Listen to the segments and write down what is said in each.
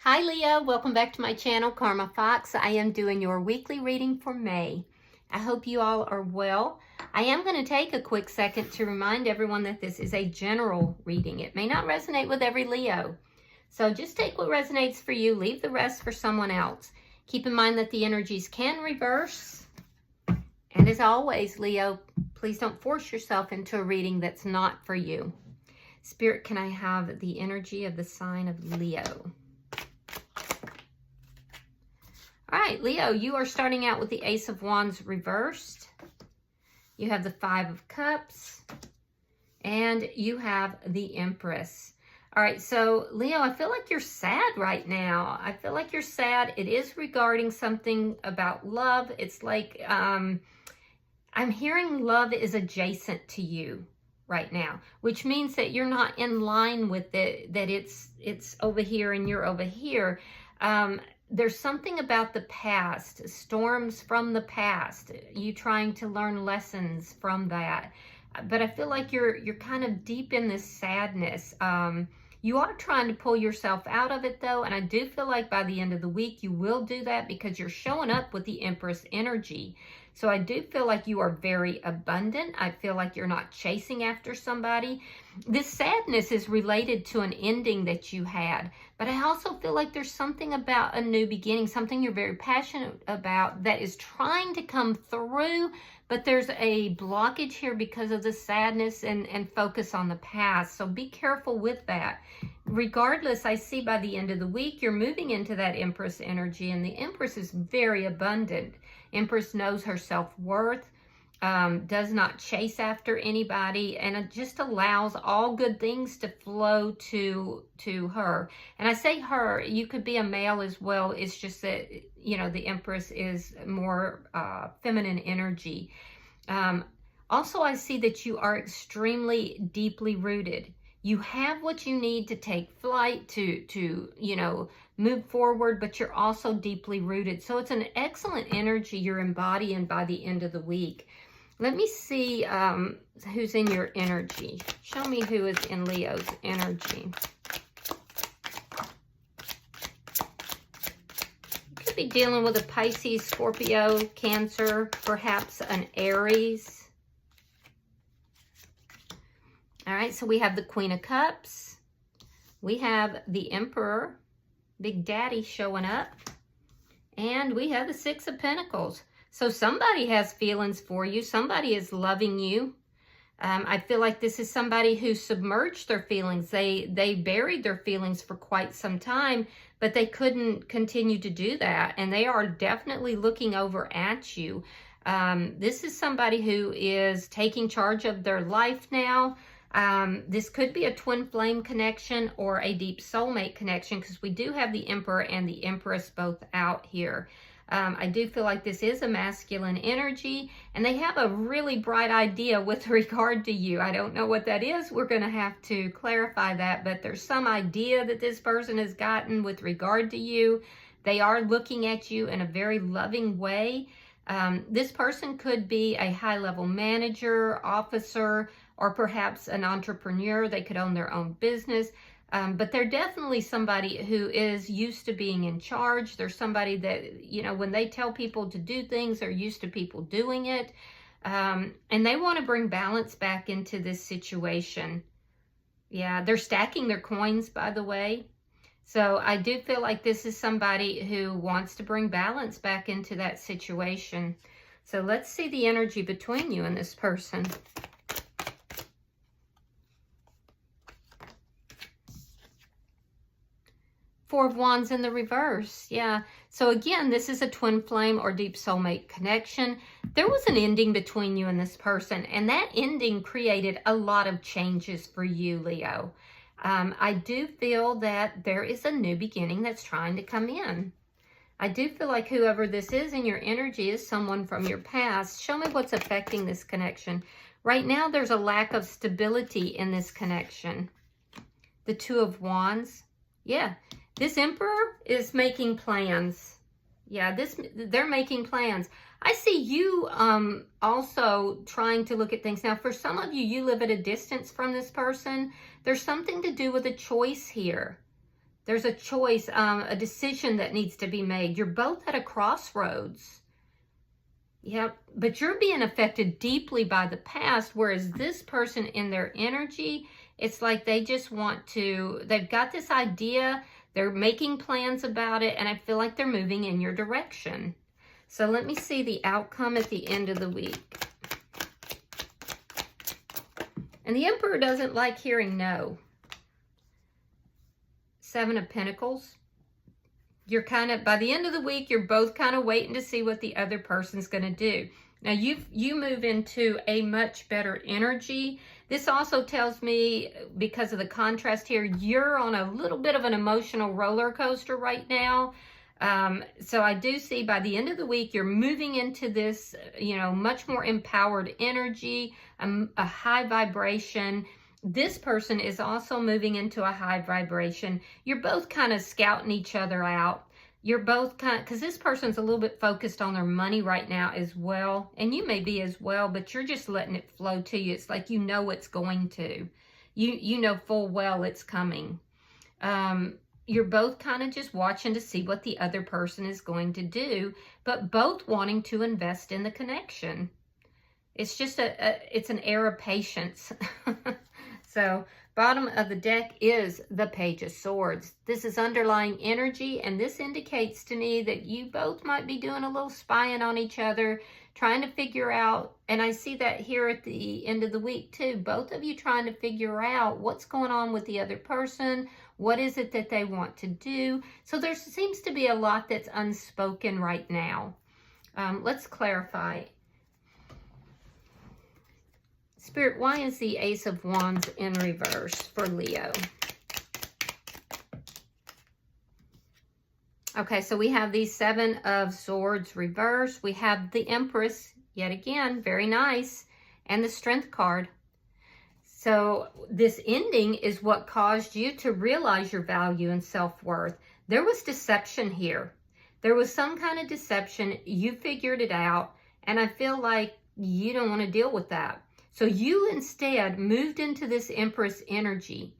Hi Leo, welcome back to my channel, Karma Fox. I am doing your weekly reading for May. I hope you all are well. I am going to take a quick second to remind everyone that this is a general reading. It may not resonate with every Leo. So just take what resonates for you, leave the rest for someone else. Keep in mind that the energies can reverse. And as always, Leo, please don't force yourself into a reading that's not for you. Spirit, can I have the energy of the sign of Leo? All right, Leo, you are starting out with the Ace of Wands reversed. You have the Five of Cups. And you have the Empress. All right, so Leo, I feel like you're sad right now. I feel like you're sad. It is regarding something about love. It's like I'm hearing love is adjacent to you right now, which means that you're not in line with it, that it's over here and you're over here. There's something about the past, storms from the past, you trying to learn lessons from that. But I feel like you're kind of deep in this sadness. You are trying to pull yourself out of it though, and I do feel like by the end of the week you will do that because you're showing up with the Empress energy. So I do feel like you are very abundant. I feel like you're not chasing after somebody. This sadness is related to an ending that you had. But I also feel like there's something about a new beginning, something you're very passionate about that is trying to come through, but there's a blockage here because of the sadness and focus on the past. So be careful with that. Regardless, I see by the end of the week, you're moving into that Empress energy, and the Empress is very abundant. Empress knows her self-worth, does not chase after anybody, and it just allows all good things to flow to her. And I say her, you could be a male as well. It's just that, you know, the Empress is more feminine energy. Also, I see that you are extremely deeply rooted. You have what you need to take flight, to you know, move forward, but you're also deeply rooted. So it's an excellent energy you're embodying by the end of the week. Let me see who's in your energy. Show me who is in Leo's energy. You could be dealing with a Pisces, Scorpio, Cancer, perhaps an Aries. All right, so we have the Queen of Cups. We have the Emperor, Big Daddy showing up. And we have the Six of Pentacles. So somebody has feelings for you. Somebody is loving you. I feel like this is somebody who submerged their feelings. They buried their feelings for quite some time, but they couldn't continue to do that. And they are definitely looking over at you. This is somebody who is taking charge of their life now. This could be a twin flame connection or a deep soulmate connection, because we do have the Emperor and the Empress both out here. I do feel like this is a masculine energy, and they have a really bright idea with regard to you. I don't know what that is. We're going to have to clarify that, but there's some idea that this person has gotten with regard to you. They are looking at you in a very loving way. This person could be a high-level manager, officer, or perhaps an entrepreneur. They could own their own business. But they're definitely somebody who is used to being in charge. They're somebody that, you know, when they tell people to do things, they're used to people doing it. And they want to bring balance back into this situation. Yeah, they're stacking their coins, by the way. So I do feel like this is somebody who wants to bring balance back into that situation. So let's see the energy between you and this person. Four of Wands in the reverse. Yeah. So again, this is a twin flame or deep soulmate connection. There was an ending between you and this person, and that ending created a lot of changes for you, Leo. I do feel that there is a new beginning that's trying to come in. I do feel like whoever this is in your energy is someone from your past. Show me what's affecting this connection. Right now, there's a lack of stability in this connection. The Two of Wands. Yeah. This Emperor is making plans. Yeah, they're making plans. I see you also trying to look at things. Now, for some of you, you live at a distance from this person. There's something to do with a choice here. There's a choice, a decision that needs to be made. You're both at a crossroads. Yep, but you're being affected deeply by the past, whereas this person in their energy, it's like they just want to, they've got this idea, they're making plans about it, and I feel like they're moving in your direction. So let me see the outcome at the end of the week. And the Emperor doesn't like hearing no. Seven of Pentacles. You're kind of, by the end of the week, you're both kind of waiting to see what the other person's going to do. Now, you move into a much better energy. This also tells me, because of the contrast here, you're on a little bit of an emotional roller coaster right now. So I do see by the end of the week, you're moving into this, much more empowered energy, a high vibration. This person is also moving into a high vibration. You're both kind of scouting each other out. You're both because this person's a little bit focused on their money right now as well. And you may be as well, but you're just letting it flow to you. It's like you know it's going to. You know full well it's coming. You're both kind of just watching to see what the other person is going to do, but both wanting to invest in the connection. It's just it's an air of patience. So bottom of the deck is the Page of Swords. This is underlying energy, and this indicates to me that you both might be doing a little spying on each other, trying to figure out, and I see that here at the end of the week too, both of you trying to figure out what's going on with the other person, what is it that they want to do. So there seems to be a lot that's unspoken right now. Let's clarify. Spirit, why is the Ace of Wands in reverse for Leo? Okay, so we have the Seven of Swords reverse. We have the Empress, yet again, very nice, and the Strength card. So this ending is what caused you to realize your value and self-worth. There was deception here. There was some kind of deception. You figured it out, and I feel like you don't want to deal with that. So you instead moved into this Empress energy,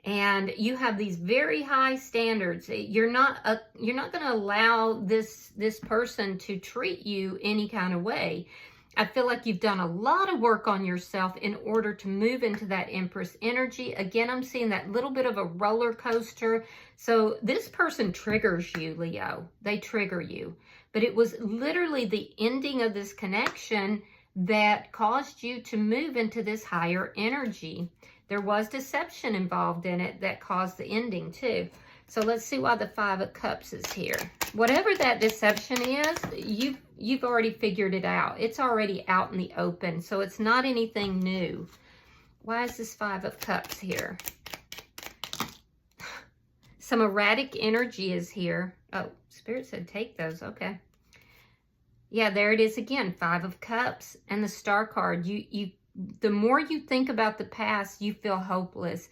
and you have these very high standards. You're not going to allow this person to treat you any kind of way. I feel like you've done a lot of work on yourself in order to move into that Empress energy. Again, I'm seeing that little bit of a roller coaster. So this person triggers you, Leo. They trigger you. But it was literally the ending of this connection that caused you to move into this higher energy. There was deception involved in it that caused the ending too. So let's see why the Five of Cups is here. Whatever that deception is, you've already figured it out. It's already out in the open, so it's not anything new. Why is this Five of Cups here? Some erratic energy is here. Oh, Spirit said take those. Okay. Yeah, there it is again, Five of Cups and the Star card. The more you think about the past, you feel hopeless.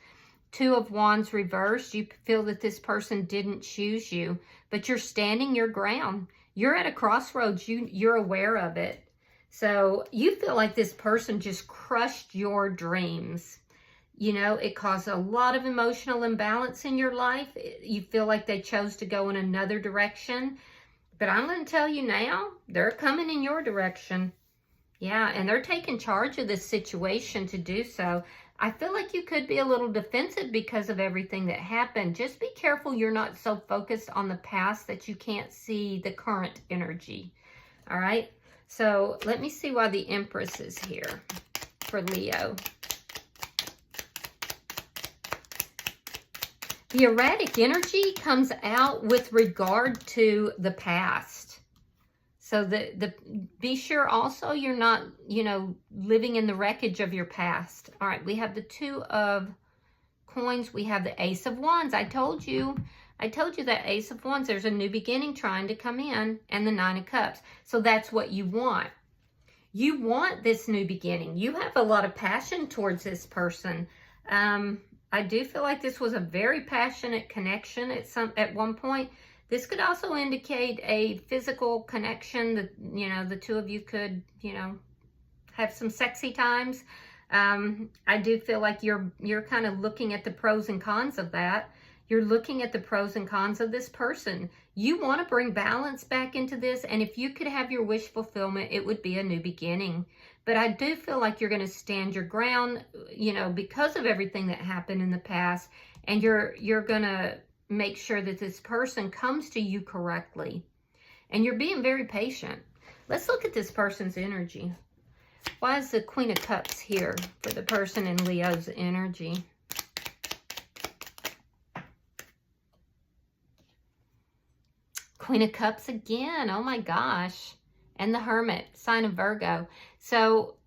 Two of Wands reversed. You feel that this person didn't choose you, but you're standing your ground. You're at a crossroads. You're aware of it. So you feel like this person just crushed your dreams. It caused a lot of emotional imbalance in your life. You feel like they chose to go in another direction. But I'm going to tell you now, they're coming in your direction. Yeah, and they're taking charge of this situation to do so. I feel like you could be a little defensive because of everything that happened. Just be careful you're not so focused on the past that you can't see the current energy. All right? So let me see why the Empress is here for Leo. The erratic energy comes out with regard to the past. So be sure also you're not, living in the wreckage of your past. All right, we have the Two of Coins. We have the Ace of Wands. I told you that Ace of Wands, there's a new beginning trying to come in, and the Nine of Cups. So that's what you want. You want this new beginning. You have a lot of passion towards this person. I do feel like this was a very passionate connection at one point. This could also indicate a physical connection that, the two of you could, have some sexy times. I do feel like you're kind of looking at the pros and cons of that. You're looking at the pros and cons of this person. You want to bring balance back into this, and if you could have your wish fulfillment, it would be a new beginning. But I do feel like you're going to stand your ground, you know, because of everything that happened in the past, and you're going to make sure that this person comes to you correctly. And you're being very patient. Let's look at this person's energy. Why is the Queen of Cups here for the person in Leo's energy? Queen of Cups again. Oh my gosh. And the Hermit, sign of Virgo. So,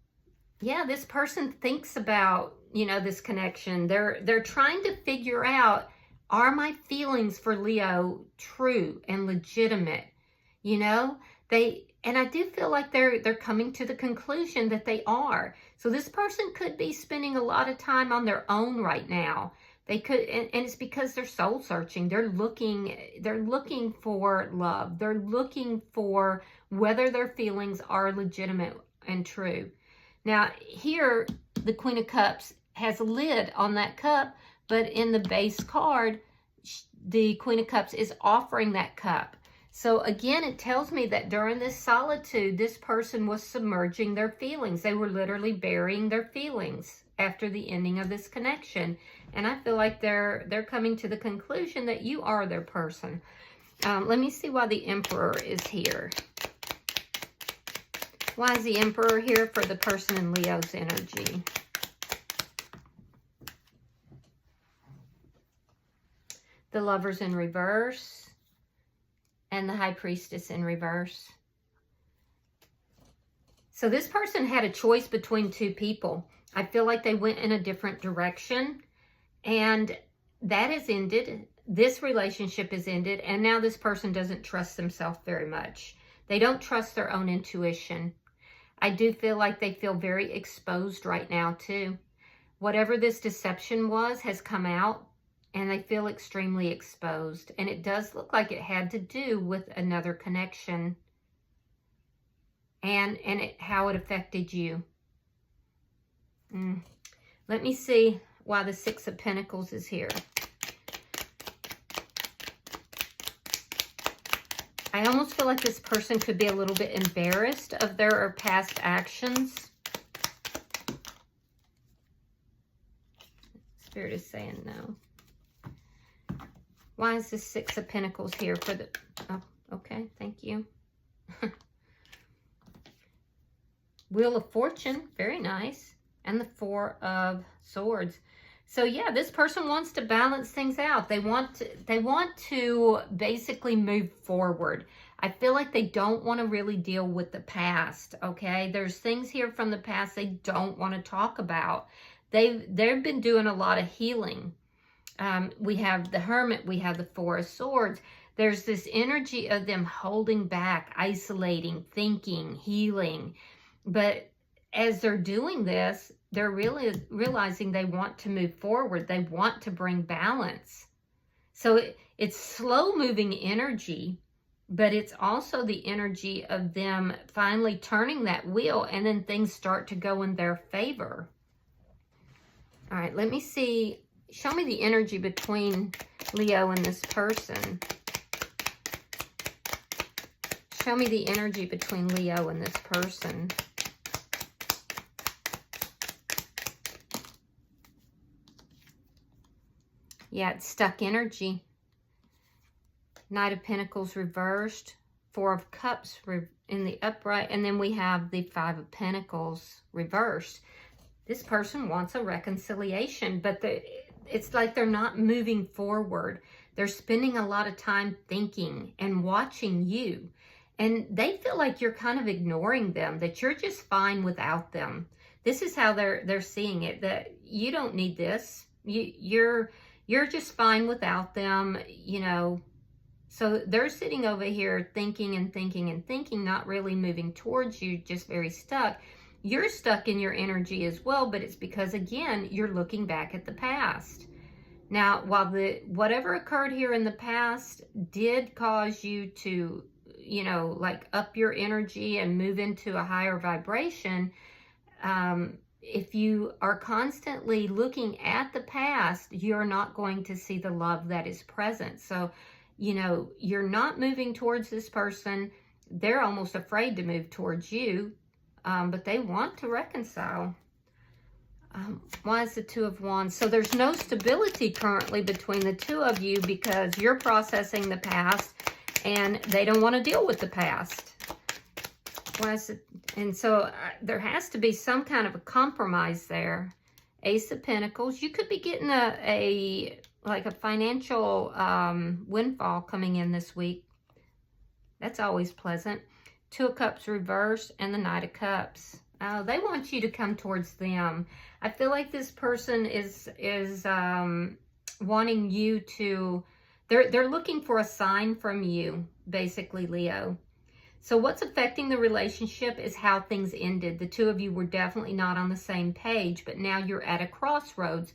yeah, this person thinks about, you know, this connection. They're trying to figure out, are my feelings for Leo true and legitimate? You know, and I do feel like they're coming to the conclusion that they are. So this person could be spending a lot of time on their own right now. They could, and it's because they're soul searching. They're looking for love. They're looking for whether their feelings are legitimate and true. Now here, the Queen of Cups has a lid on that cup, but in the base card, the Queen of Cups is offering that cup. So again, it tells me that during this solitude, this person was submerging their feelings. They were literally burying their feelings after the ending of this connection. And I feel like they're coming to the conclusion that you are their person. Let me see why the Emperor is here. Why is the Emperor here for the person in Leo's energy? The Lovers in reverse. And the High Priestess in reverse. So this person had a choice between two people. I feel like they went in a different direction. And that has ended. This relationship has ended. And now this person doesn't trust themselves very much. They don't trust their own intuition. I do feel like they feel very exposed right now too. Whatever this deception was has come out. And they feel extremely exposed. And it does look like it had to do with another connection. And how it affected you. Let me see why the Six of Pentacles is here. I almost feel like this person could be a little bit embarrassed of their past actions. Spirit is saying no. Why is the Six of Pentacles here for the... Oh, okay, thank you. Wheel of Fortune, very nice. And the Four of Swords. So yeah, this person wants to balance things out. They want to basically move forward. I feel like they don't want to really deal with the past, okay? There's things here from the past they don't want to talk about. They've been doing a lot of healing. We have the Hermit, we have the Four of Swords. There's this energy of them holding back, isolating, thinking, healing. But as they're doing this, they're really realizing they want to move forward. They want to bring balance. So it's slow-moving energy, but it's also the energy of them finally turning that wheel, and then things start to go in their favor. All right, let me see. Show me the energy between Leo and this person. Show me the energy between Leo and this person. Yeah, it's stuck energy. Knight of Pentacles reversed. Four of Cups in the upright. And then we have the Five of Pentacles reversed. This person wants a reconciliation, but it's like they're not moving forward. They're spending a lot of time thinking and watching you. And they feel like you're kind of ignoring them, that you're just fine without them. This is how they're seeing it, that you don't need this. You're just fine without them, you know. So they're sitting over here thinking and thinking and thinking, not really moving towards you, just very stuck. You're stuck in your energy as well, but it's because, again, you're looking back at the past. Now, while whatever occurred here in the past did cause you to, you know, like up your energy and move into a higher vibration, if you are constantly looking at the past, you're not going to see the love that is present. So, you know, you're not moving towards this person. They're almost afraid to move towards you, but they want to reconcile. Why is the Two of Wands? So there's no stability currently between the two of you because you're processing the past and they don't want to deal with the past. Why is it? And so there has to be some kind of a compromise there. Ace of Pentacles. You could be getting a financial windfall coming in this week. That's always pleasant. Two of Cups reversed and the Knight of Cups. They want you to come towards them. I feel like this person is wanting you to, they're looking for a sign from you, basically, Leo. So what's affecting the relationship is how things ended. The two of you were definitely not on the same page, but now you're at a crossroads,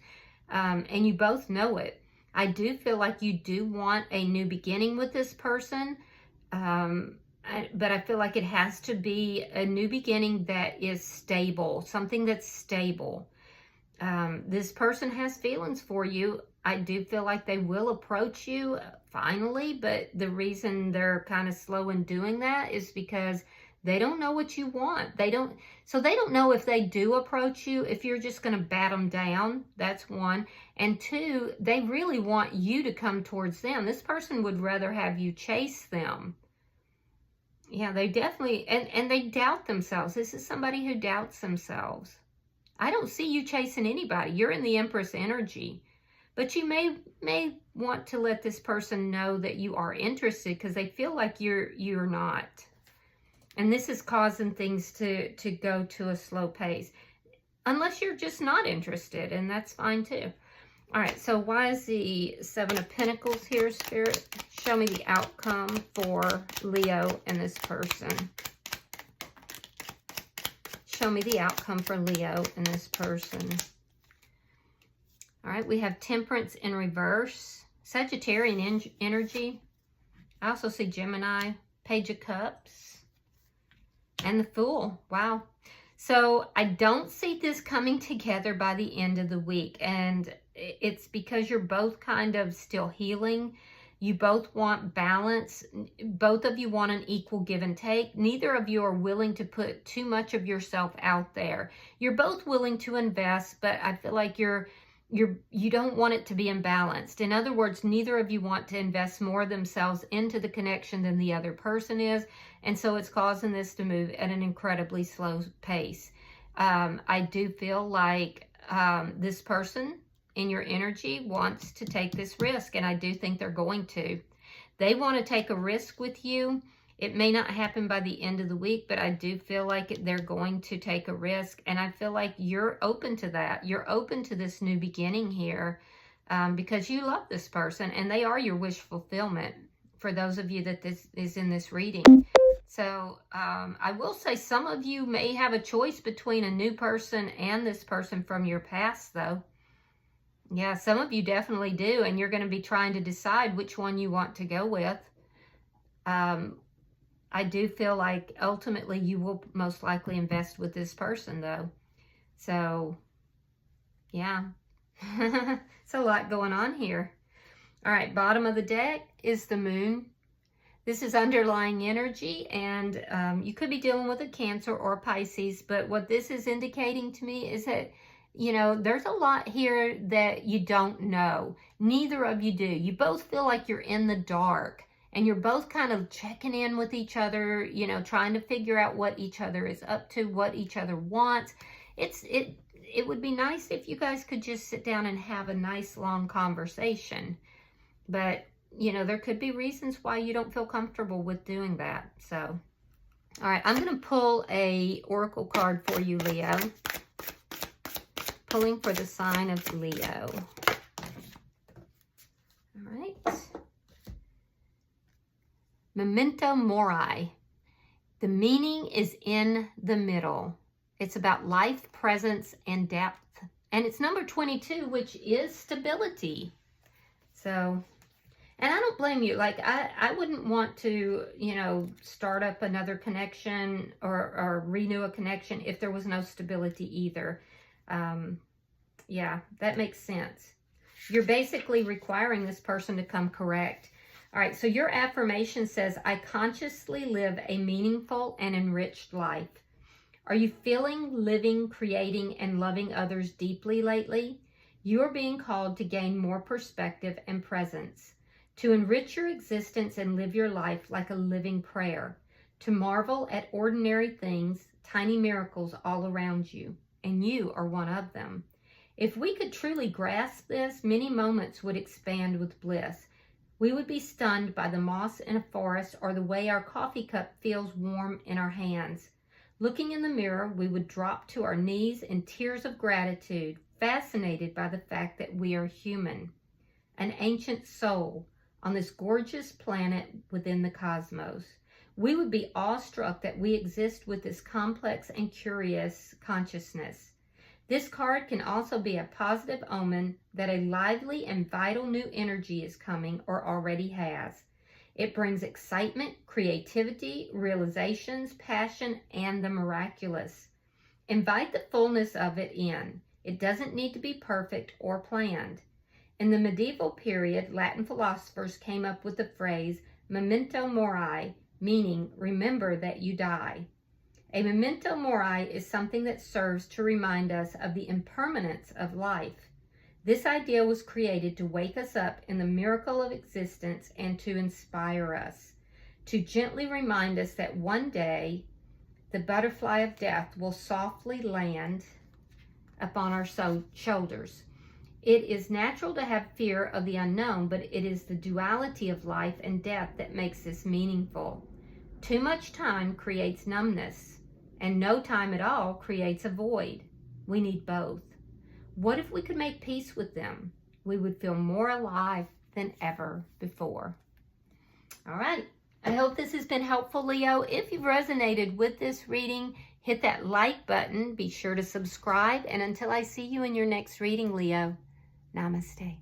and you both know it. I do feel like you do want a new beginning with this person, but I feel like it has to be a new beginning that is stable, something that's stable. This person has feelings for you. I do feel like they will approach you finally, but the reason they're kind of slow in doing that is because they don't know what you want. So they don't know if they do approach you, if you're just going to bat them down. That's one. And two, they really want you to come towards them. This person would rather have you chase them. Yeah, they definitely, and they doubt themselves. This is somebody who doubts themselves. I don't see you chasing anybody. You're in the Empress energy. But you may want to let this person know that you are interested because they feel like you're not. And this is causing things to go to a slow pace. Unless you're just not interested, and that's fine too. All right, so why is the Seven of Pentacles here, Spirit? Show me the outcome for Leo and this person. Show me the outcome for Leo and this person. All right, we have Temperance in reverse. Sagittarian energy. I also see Gemini, Page of Cups, and the Fool. Wow. So I don't see this coming together by the end of the week. And it's because you're both kind of still healing. You both want balance. Both of you want an equal give and take. Neither of you are willing to put too much of yourself out there. You're both willing to invest, but I feel like you don't want it to be imbalanced. In other words, neither of you want to invest more themselves into the connection than the other person is. And so it's causing this to move at an incredibly slow pace. I do feel like this person in your energy wants to take this risk, and I do think they're going to. They want to take a risk with you. It may not happen by the end of the week, but I do feel like they're going to take a risk, and I feel like you're open to that. You're open to this new beginning here because you love this person, and they are your wish fulfillment for those of you that this is in this reading. So I will say some of you may have a choice between a new person and this person from your past, though. Yeah, some of you definitely do, and you're going to be trying to decide which one you want to go with. I do feel like ultimately you will most likely invest with this person, though. So, yeah, it's a lot going on here. All right, bottom of the deck is the Moon. This is underlying energy, and you could be dealing with a Cancer or a Pisces, but what this is indicating to me is that, you know, there's a lot here that you don't know. Neither of you do. You both feel like you're in the dark, and you're both kind of checking in with each other, you know, trying to figure out what each other is up to, what each other wants. It would be nice if you guys could just sit down and have a nice long conversation. But, you know, there could be reasons why you don't feel comfortable with doing that. So, all right, I'm going to pull a oracle card for you, Leo. Pulling for the sign of Leo. All right. Memento Mori. The meaning is in the middle. It's about life, presence, and depth. And it's number 22, which is stability. So, and I don't blame you. Like, I wouldn't want to, you know, start up another connection or renew a connection if there was no stability either. Yeah, that makes sense. You're basically requiring this person to come correct. All right, so your affirmation says, I consciously live a meaningful and enriched life. Are you feeling, living, creating, and loving others deeply lately? You are being called to gain more perspective and presence, to enrich your existence and live your life like a living prayer, to marvel at ordinary things, tiny miracles all around you, and you are one of them. If we could truly grasp this, many moments would expand with bliss. We would be stunned by the moss in a forest or the way our coffee cup feels warm in our hands. Looking in the mirror, we would drop to our knees in tears of gratitude, fascinated by the fact that we are human, an ancient soul on this gorgeous planet within the cosmos. We would be awestruck that we exist with this complex and curious consciousness. This card can also be a positive omen that a lively and vital new energy is coming or already has. It brings excitement, creativity, realizations, passion, and the miraculous. Invite the fullness of it in. It doesn't need to be perfect or planned. In the medieval period, Latin philosophers came up with the phrase memento mori, meaning remember that you die. A memento mori is something that serves to remind us of the impermanence of life. This idea was created to wake us up in the miracle of existence and to inspire us, to gently remind us that one day the butterfly of death will softly land upon our shoulders. It is natural to have fear of the unknown, but it is the duality of life and death that makes this meaningful. Too much time creates numbness, and no time at all creates a void. We need both. What if we could make peace with them? We would feel more alive than ever before. All right. I hope this has been helpful, Leo. If you've resonated with this reading, hit that like button. Be sure to subscribe. And until I see you in your next reading, Leo, namaste.